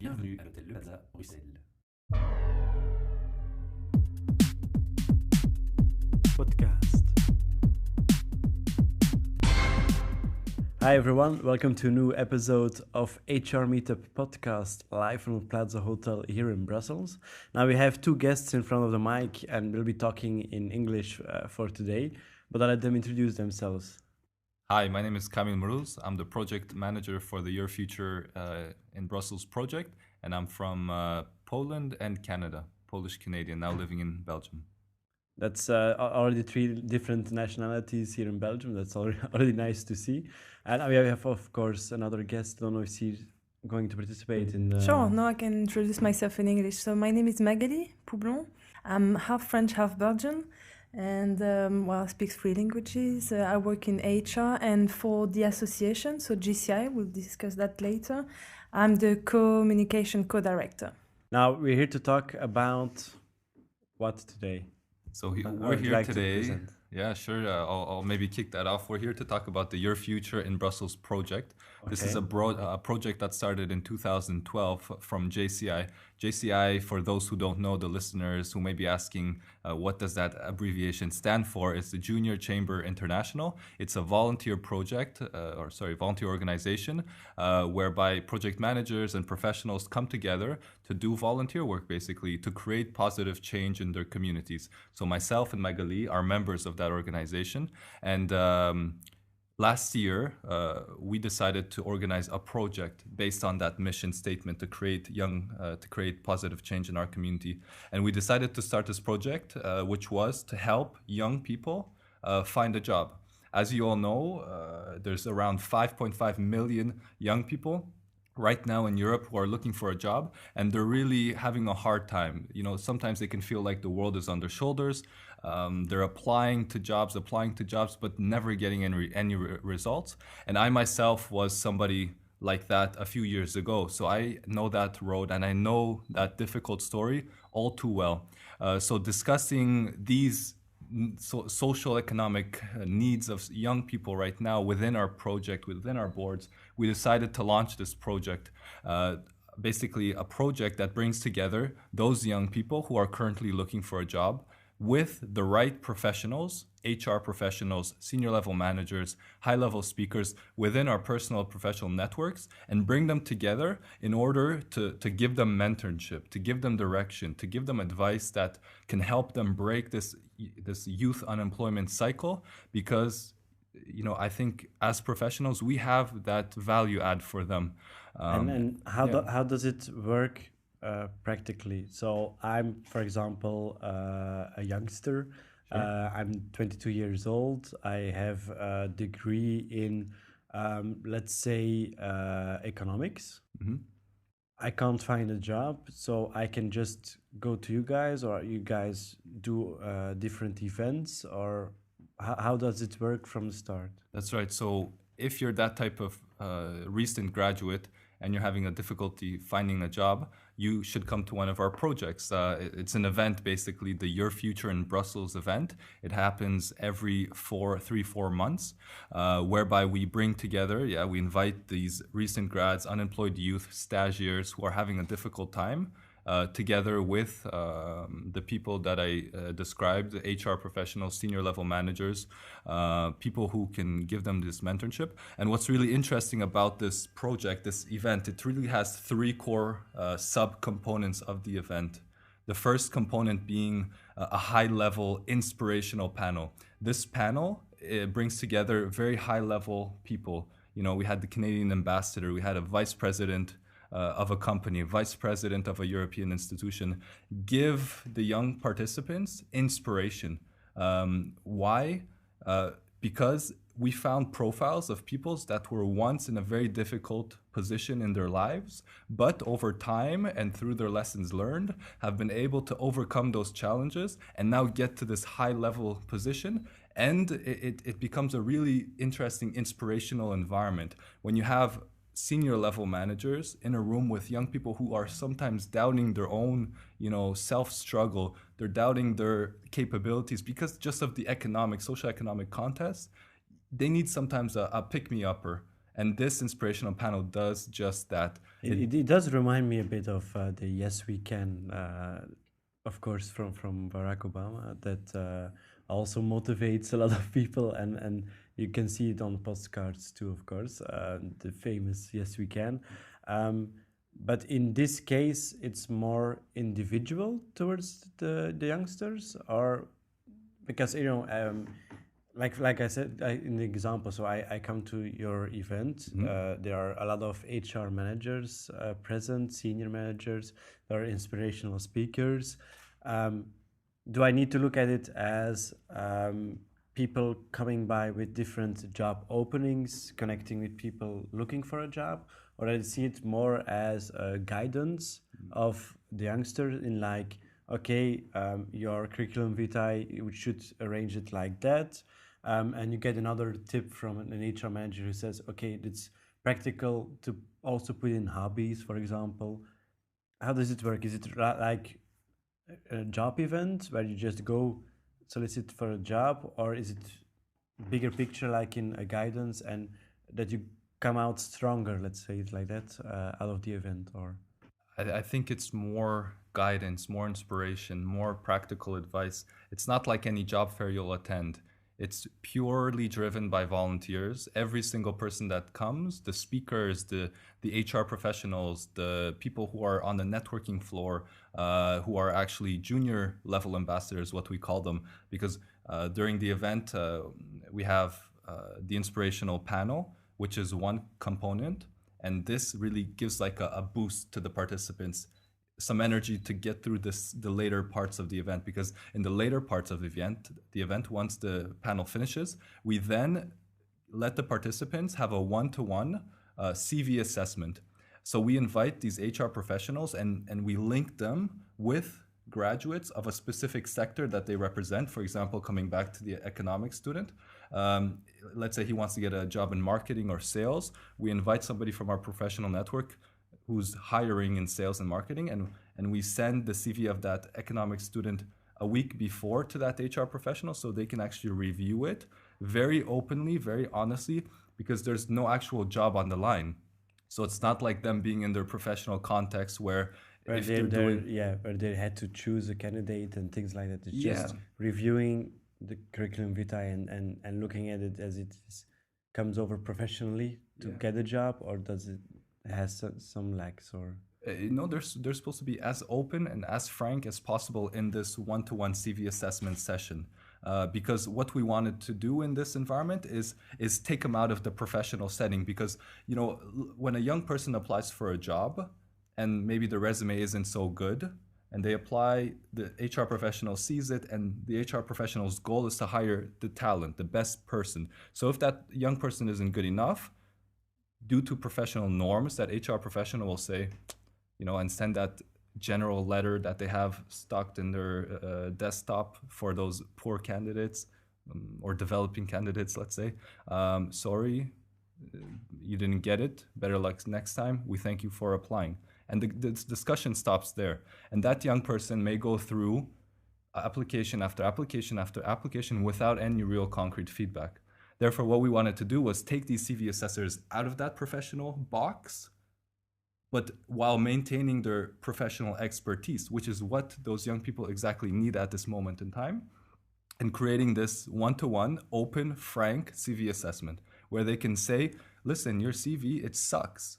Bienvenue à l'hôtel Le Plaza, Bruxelles. Podcast. Hi everyone, welcome to a new episode of HRmeetup podcast live from the Plaza Hotel here in Brussels. Now we have two guests in front of the mic and we'll be talking in English for today, but I'll let them introduce themselves. Hi, my name is Kamil and Magali. I'm the project manager for the Your Future in Brussels project, and I'm from Poland and Canada, Polish-Canadian, now living in Belgium. That's already three different nationalities here in Belgium. That's already nice to see. And we have, of course, another guest. I don't know if she's going to participate in the... Sure, now I can introduce myself in English. So my name is Magali Poublon. I'm half French, half Belgian. And I speak three languages. I work in HR and for the association, so GCI, we'll discuss that later. I'm the communication co-director. Now, we're here to talk about what today? So we're here today. Yeah, sure. I'll maybe kick that off. We're here to talk about the Your Future in Brussels project. Okay. This is a project that started in 2012 from JCI. JCI, for those who don't know, the listeners who may be asking, what does that abbreviation stand for? It's the Junior Chamber International. It's a volunteer project, volunteer organization, whereby project managers and professionals come together to do volunteer work, basically, to create positive change in their communities. So myself and Magali are members of that organization. And last year, we decided to organize a project based on that mission statement to create positive change in our community. And we decided to start this project, which was to help young people find a job. As you all know, there's around 5.5 million young people right now in Europe who are looking for a job, and they're really having a hard time. You know, sometimes they can feel like the world is on their shoulders. They're applying to jobs, but never getting any results. And I myself was somebody like that a few years ago. So I know that road and I know that difficult story all too well. So discussing these social economic needs of young people right now within our project, within our boards, we decided to launch this project. Basically a project that brings together those young people who are currently looking for a job with the right professionals, HR professionals, senior level managers, high level speakers within our personal professional networks, and bring them together in order to give them mentorship, to give them direction, to give them advice that can help them break this youth unemployment cycle. Because, you know, I think as professionals, we have that value add for them. And how does it work practically? So I'm, for example, a youngster. Sure. I'm 22 years old. I have a degree in, let's say, economics. Mm-hmm. I can't find a job, so I can just go to you guys, or you guys do different events, or how does it work from the start? That's right. So if you're that type of recent graduate and you're having a difficulty finding a job, you should come to one of our projects. It's an event, basically, the Your Future in Brussels event. It happens every 4 months, whereby we bring together, we invite these recent grads, unemployed youth, stagiaires who are having a difficult time, together with the people that I described, the HR professionals, senior level managers, people who can give them this mentorship. And what's really interesting about this project, this event, it really has three core sub-components of the event. The first component being a high-level inspirational panel. This panel brings together very high-level people. You know, we had the Canadian ambassador, we had a vice president of a company, vice president of a European institution, give the young participants inspiration. Why? Because we found profiles of people that were once in a very difficult position in their lives, but over time and through their lessons learned, have been able to overcome those challenges and now get to this high level position. And it becomes a really interesting, inspirational environment when you have senior level managers in a room with young people who are sometimes doubting their own, self-struggle. They're doubting their capabilities because just of the socioeconomic context. They need sometimes a pick-me-upper. And this inspirational panel does just that. It does remind me a bit of the Yes We Can, of course, from Barack Obama, that also motivates a lot of people, and you can see it on postcards too, of course, the famous Yes We Can. But in this case, it's more individual towards the youngsters, or because, you know, like I said in the example, so I come to your event. There are a lot of HR managers present, senior managers, there are inspirational speakers. Do I need to look at it as people coming by with different job openings, connecting with people looking for a job, or I see it more as a guidance of the youngster in like, okay, your curriculum vitae, we should arrange it like that. And you get another tip from an HR manager who says, okay, it's practical to also put in hobbies, for example. How does it work? Is it like a job event where you just go solicit for a job, or is it bigger picture like in a guidance and that you come out stronger, let's say it like that, out of the event? Or I think it's more guidance, more inspiration, more practical advice. It's not like any job fair you'll attend. It's purely driven by volunteers. Every single person that comes, the speakers, the HR professionals, the people who are on the networking floor, who are actually junior level ambassadors, what we call them, because during the event, we have the inspirational panel, which is one component. And this really gives like a boost to the participants, some energy to get through the later parts of the event, because in the later parts of the event, once the panel finishes, we then let the participants have a one-to-one CV assessment. So we invite these HR professionals and we link them with graduates of a specific sector that they represent. For example, coming back to the economics student, let's say he wants to get a job in marketing or sales. We invite somebody from our professional network who's hiring in sales and marketing, and we send the CV of that economics student a week before to that HR professional so they can actually review it very openly, very honestly, because there's no actual job on the line. So it's not like them being in their professional context where where they had to choose a candidate and things like that. It's just reviewing the curriculum vitae and looking at it as it comes over professionally to get a job, or does it has some lacks? Or no, they're supposed to be as open and as frank as possible in this one-to-one CV assessment session, because what we wanted to do in this environment is take them out of the professional setting. Because, you know, when a young person applies for a job and maybe the resume isn't so good and they apply, the HR professional sees it, and the HR professional's goal is to hire the talent, the best person. So if that young person isn't good enough, due to professional norms, that HR professional will say, you know, and send that general letter that they have stocked in their desktop for those poor candidates or developing candidates, let's say. Sorry, you didn't get it. Better luck next time. We thank you for applying. And the discussion stops there. And that young person may go through application after application after application without any real concrete feedback. Therefore, what we wanted to do was take these CV assessors out of that professional box, but while maintaining their professional expertise, which is what those young people exactly need at this moment in time, and creating this one-to-one, open, frank CV assessment, where they can say, listen, your CV, it sucks.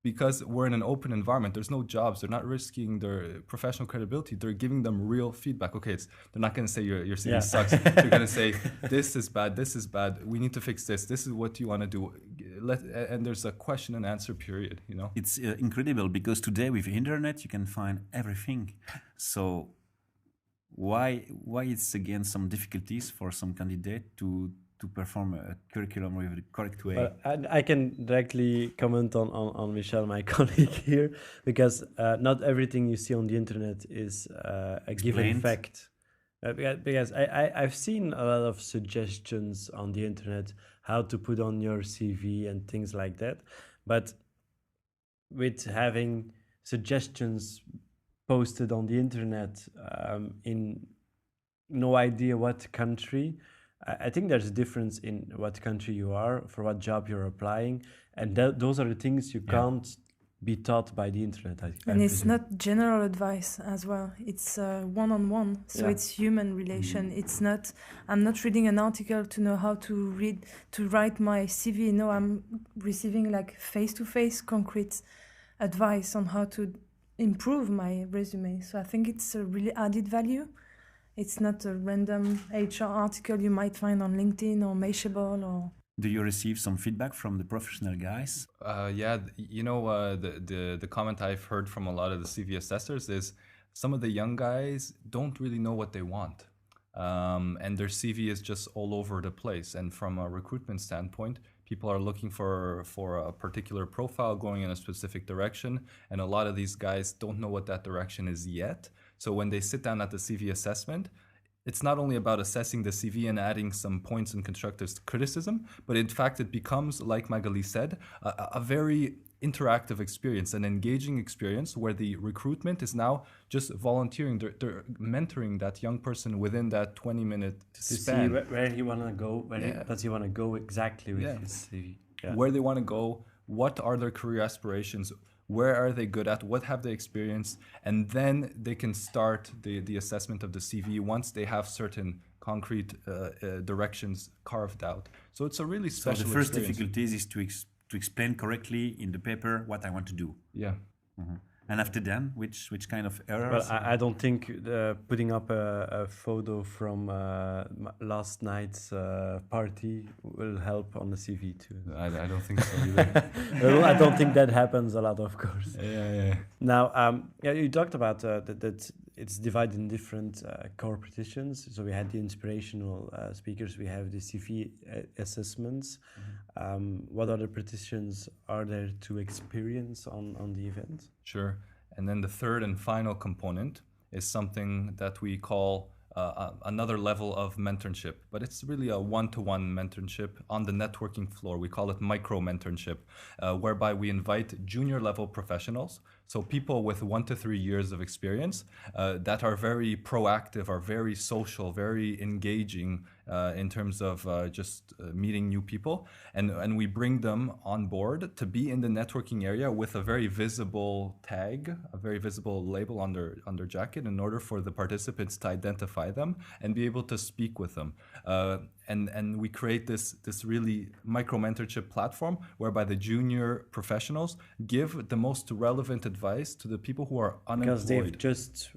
Because we're in an open environment, there's no jobs, they're not risking their professional credibility, they're giving them real feedback. Okay, they're not going to say your CV sucks. They're going to say, this is bad, we need to fix this is what you want to do. And there's a question and answer period, you know? It's incredible, because today with internet, you can find everything. So why it's again some difficulties for some candidate to perform a curriculum with the correct way? Well, I can directly comment on Michel, my colleague here, because not everything you see on the internet is a given fact. Because I've seen a lot of suggestions on the internet how to put on your CV and things like that. But with having suggestions posted on the internet in no idea what country, I think there's a difference in what country you are, for what job you're applying, and those are the things you can't be taught by the internet. And it's not general advice as well. It's one-on-one, so it's human relation. It's not. I'm not reading an article to know how to write my CV. No, I'm receiving like face-to-face, concrete advice on how to improve my resume. So I think it's a really added value. It's not a random HR article you might find on LinkedIn or Mashable or. Do you receive some feedback from the professional guys? The comment I've heard from a lot of the CV assessors is some of the young guys don't really know what they want. And their CV is just all over the place. And from a recruitment standpoint, people are looking for a particular profile going in a specific direction. And a lot of these guys don't know what that direction is yet. So when they sit down at the CV assessment, it's not only about assessing the CV and adding some points and constructive criticism, but in fact, it becomes, like Magali said, a very interactive experience, an engaging experience where the recruitment is now just volunteering. They're mentoring that young person within that 20-minute span. To see where he want to go, does he want to go exactly with his CV. Yeah. Where they want to go, what are their career aspirations, where are they good at, what have they experienced, and then they can start the assessment of the CV once they have certain concrete directions carved out. So it's a really special So the first experience. difficulty is to explain correctly in the paper what I want to do. Yeah. Mm-hmm. And after then, which kind of errors? Well, I don't think putting up a photo from last night's party will help on the CV too. I don't think so either. Well, I don't think that happens a lot, of course. Yeah. Now, you talked about that it's divided in different core petitions. So we had the inspirational speakers, we have the CV assessments. What other petitions are there to experience on the event? Sure. And then the third and final component is something that we call another level of mentorship, but it's really a one-to-one mentorship on the networking floor. We call it micro-mentorship, whereby we invite junior level professionals, so people with 1 to 3 years of experience that are very proactive, are very social, very engaging in terms of just meeting new people. And we bring them on board to be in the networking area with a very visible tag, a very visible label on their jacket in order for the participants to identify them and be able to speak with them. And we create this really micro-mentorship platform whereby the junior professionals give the most relevant advice to the people who are unemployed. Because they've just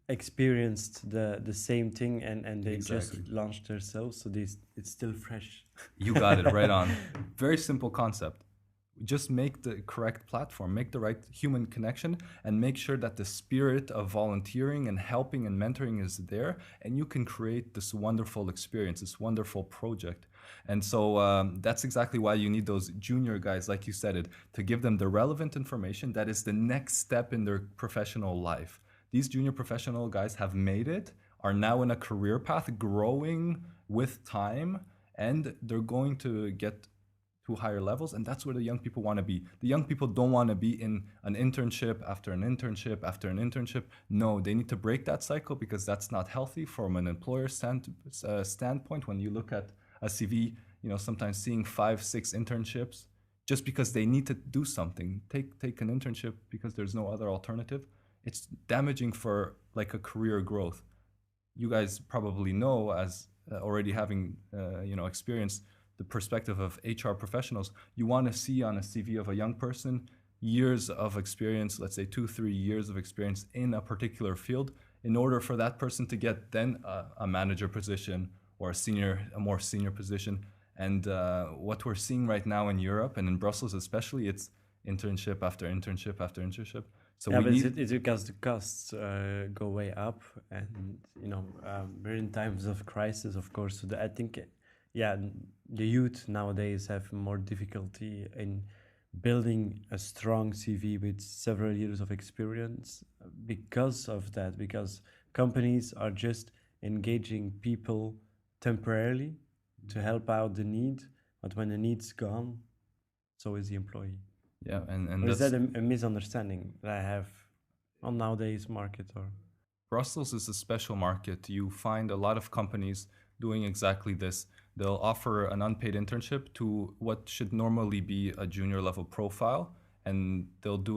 experienced the same thing and they Exactly. just launched themselves, so it's still fresh. You got it right on. Very simple concept. Just make the correct platform, make the right human connection, and make sure that the spirit of volunteering and helping and mentoring is there, and you can create this wonderful experience, this wonderful project. And so that's exactly why you need those junior guys, like you said it, to give them the relevant information that is the next step in their professional life. These junior professional guys have made it, are now in a career path, growing with time, and they're going to get to higher levels, and that's where the young people want to be. The young people don't want to be in an internship after an internship after an internship. No, they need to break that cycle because that's not healthy from an employer standpoint. When you look at a CV, sometimes seeing 5-6 internships just because they need to do something. Take an internship because there's no other alternative. It's damaging for like a career growth. You guys probably know, as already having experience the perspective of HR professionals, you want to see on a CV of a young person years of experience, let's say 2-3 years of experience in a particular field, in order for that person to get then a manager position or a more senior position. And what we're seeing right now in Europe and in Brussels especially, it's internship after internship after internship. So it's because the costs go way up, and we're in times of crisis, of course. So I think, the youth nowadays have more difficulty in building a strong CV with several years of experience because of that, because companies are just engaging people temporarily to help out the need, but when the need's gone, so is the employee. Yeah, and or is that a misunderstanding that I have on nowadays market? Or Brussels is a special market. You find a lot of companies doing exactly this. They'll offer an unpaid internship to what should normally be a junior level profile, and they'll do